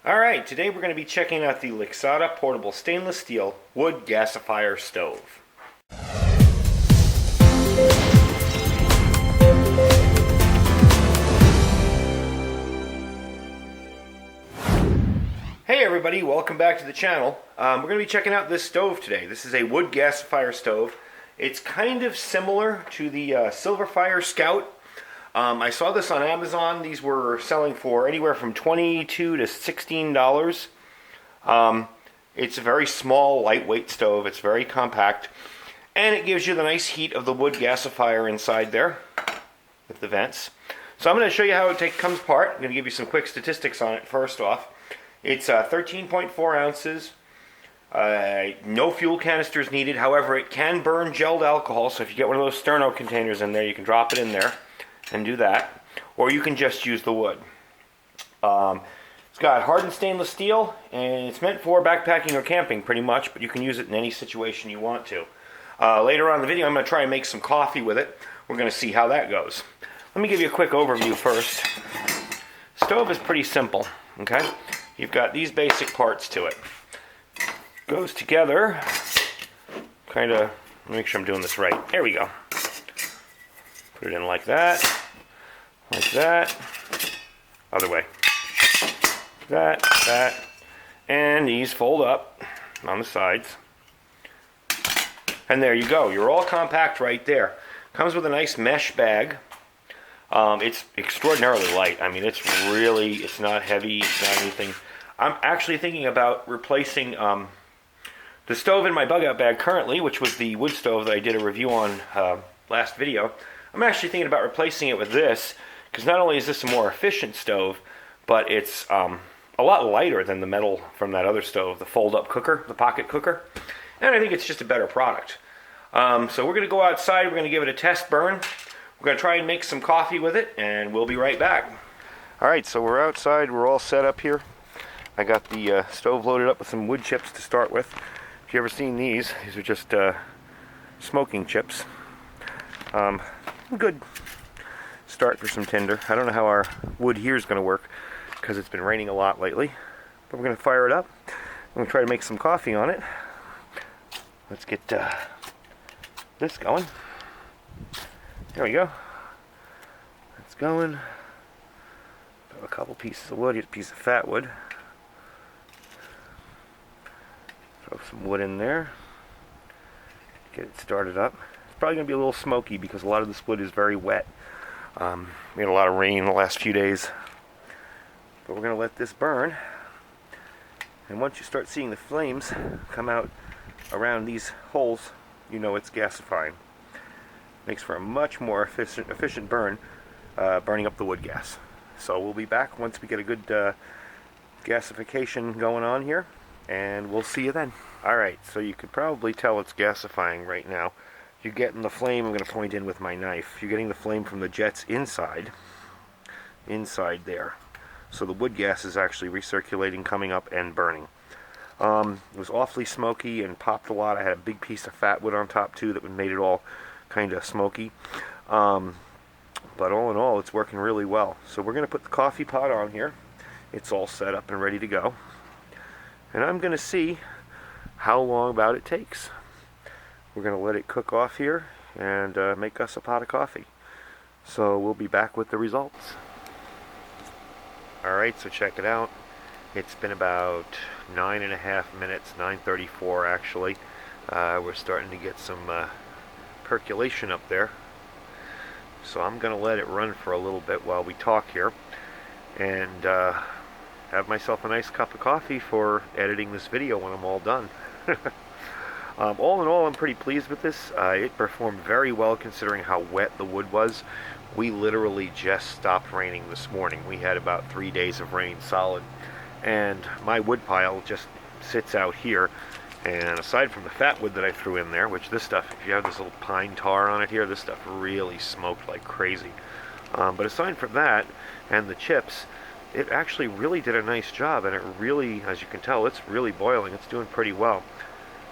Alright, today we're going to be checking out the Lixada portable stainless steel wood gasifier stove. Hey everybody, welcome back to the channel. We're going to be checking out this stove today. This is a wood gasifier stove. It's kind of similar to the Silverfire Scout. I saw this on Amazon. These were selling for anywhere from $22 to $16. It's a very small, lightweight stove. It's very compact. And it gives you the nice heat of the wood gasifier inside there with the vents. So I'm going to show you how it comes apart. I'm going to give you some quick statistics on it first off. It's 13.4 ounces. No fuel canisters needed. However, it can burn gelled alcohol. So if you get one of those sterno containers in there, you can drop it in there and do that, or you can just use the wood. It's got hardened stainless steel, and it's meant for backpacking or camping pretty much, but you can use it in any situation you want to. Later on in the video, I'm going to try and make some coffee with it. We're going to see how that goes. Let me give you a quick overview first. Stove is pretty simple, okay? You've got these basic parts to it. Goes together, kind of, make sure I'm doing this right. There we go. Put it in like that, other way, that, and these fold up on the sides, and there you go. You're all compact right there. Comes with a nice mesh bag. It's extraordinarily light. I mean, it's not heavy, it's not anything. I'm actually thinking about replacing the stove in my bug out bag currently, which was the wood stove that I did a review on last video. I'm actually thinking about replacing it with this, because not only is this a more efficient stove, but it's a lot lighter than the metal from that other stove, the fold-up cooker, the pocket cooker, and I think it's just a better product. So we're going to go outside, we're going to give it a test burn, we're going to try and make some coffee with it, and we'll be right back. Alright, so we're outside, we're all set up here. I got the stove loaded up with some wood chips to start with. If you've ever seen these are just smoking chips. Good start for some tinder. I don't know how our wood here is going to work because it's been raining a lot lately, but we're going to fire it up. I'm going to try to make some coffee on it. Let's get this going. There we go. It's going. Got a couple pieces of wood. Here's a piece of fat wood. Throw some wood in there. Get it started up. Probably going to be a little smoky because a lot of this wood is very wet. We had a lot of rain the last few days. But we're going to let this burn. And once you start seeing the flames come out around these holes, you know it's gasifying. Makes for a much more efficient burn, burning up the wood gas. So we'll be back once we get a good gasification going on here. And we'll see you then. Alright, so you could probably tell it's gasifying right now. You're getting the flame, I'm going to point in with my knife. You're getting the flame from the jets inside there. So the wood gas is actually recirculating, coming up and burning. It was awfully smoky and popped a lot. I had a big piece of fat wood on top too that made it all kind of smoky. But all in all, it's working really well. So we're going to put the coffee pot on here. It's all set up and ready to go. And I'm going to see how long about it takes. We're going to let it cook off here and make us a pot of coffee. So we'll be back with the results. Alright, so check it out. It's been about 9.5 minutes, 9:34 actually. We're starting to get some percolation up there. So I'm going to let it run for a little bit while we talk here. And have myself a nice cup of coffee for editing this video when I'm all done. All in all, I'm pretty pleased with this. It performed very well considering how wet the wood was. We literally just stopped raining this morning. We had about 3 days of rain solid. And my wood pile just sits out here. And aside from the fat wood that I threw in there, which this stuff, if you have this little pine tar on it here, this stuff really smoked like crazy. But aside from that, and the chips, it actually really did a nice job. And it really, as you can tell, it's really boiling. It's doing pretty well.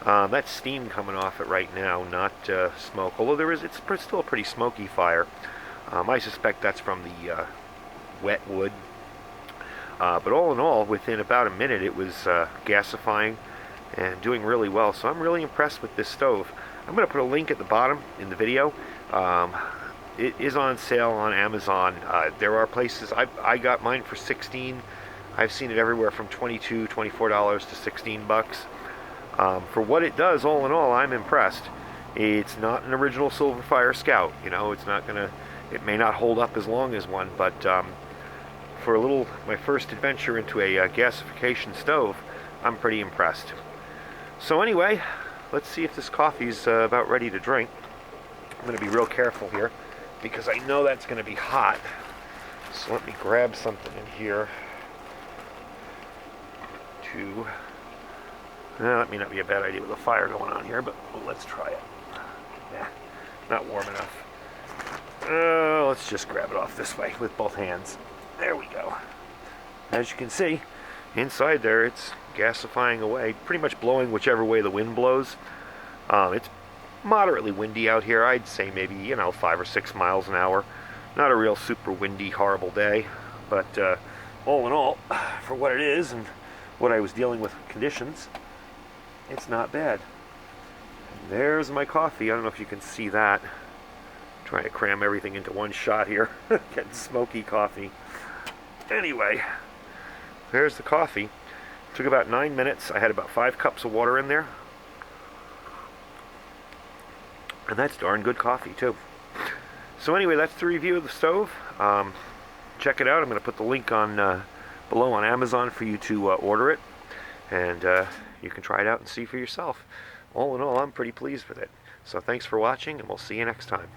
That's steam coming off it right now, not smoke. Although it's still a pretty smoky fire. I suspect that's from the wet wood. But all in all, within about a minute, it was gasifying and doing really well. So I'm really impressed with this stove. I'm going to put a link at the bottom in the video. It is on sale on Amazon. There are places, I got mine for $16. I've seen it everywhere from $22, $24 to $16. For what it does, all in all, I'm impressed. It's not an original Silverfire Scout. You know, it's not gonna, it may not hold up as long as one, but for my first adventure into a gasification stove, I'm pretty impressed. So anyway, let's see if this coffee's about ready to drink. I'm gonna be real careful here because I know that's gonna be hot. So let me grab something in here to, that may not be a bad idea with a fire going on here, but let's try it. Yeah, not warm enough. Let's just grab it off this way with both hands. There we go. As you can see, inside there it's gasifying away, pretty much blowing whichever way the wind blows. It's moderately windy out here. I'd say maybe, 5 or 6 miles an hour. Not a real super windy, horrible day, but all in all, for what it is and what I was dealing with conditions, it's not bad. There's my coffee. I don't know if you can see that. I'm trying to cram everything into one shot here. Getting smoky coffee. Anyway, there's the coffee. It took about 9 minutes. I had about 5 cups of water in there. And that's darn good coffee too. So anyway, that's the review of the stove. Check it out. I'm going to put the link on below on Amazon for you to order it. And you can try it out and see for yourself. All in all, I'm pretty pleased with it. So thanks for watching, and we'll see you next time.